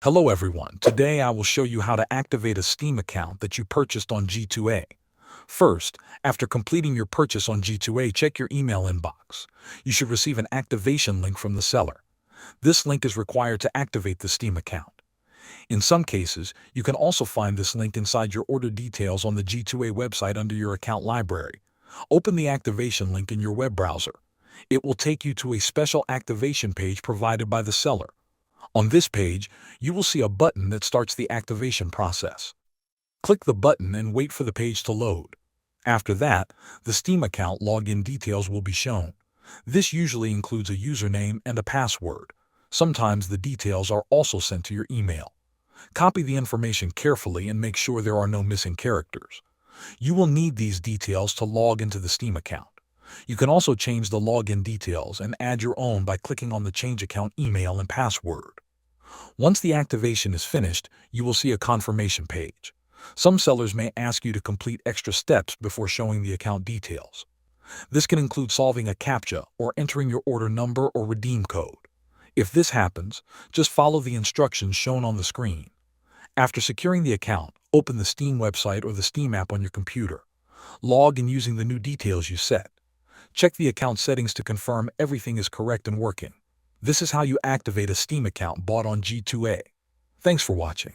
Hello everyone, today I will show you how to activate a Steam account that you purchased on G2A. First, after completing your purchase on G2A, check your email inbox. You should receive an activation link from the seller. This link is required to activate the Steam account. In some cases, you can also find this link inside your order details on the G2A website under your account library. Open the activation link in your web browser. It will take you to a special activation page provided by the seller. On this page, you will see a button that starts the activation process. Click the button and wait for the page to load. After that, the Steam account login details will be shown. This usually includes a username and a password. Sometimes the details are also sent to your email. Copy the information carefully and make sure there are no missing characters. You will need these details to log into the Steam account. You can also change the login details and add your own by clicking on the Change Account email and password. Once the activation is finished, you will see a confirmation page. Some sellers may ask you to complete extra steps before showing the account details. This can include solving a CAPTCHA or entering your order number or redeem code. If this happens, just follow the instructions shown on the screen. After securing the account, open the Steam website or the Steam app on your computer. Log in using the new details you set. Check the account settings to confirm everything is correct and working. This is how you activate a Steam account bought on G2A. Thanks for watching.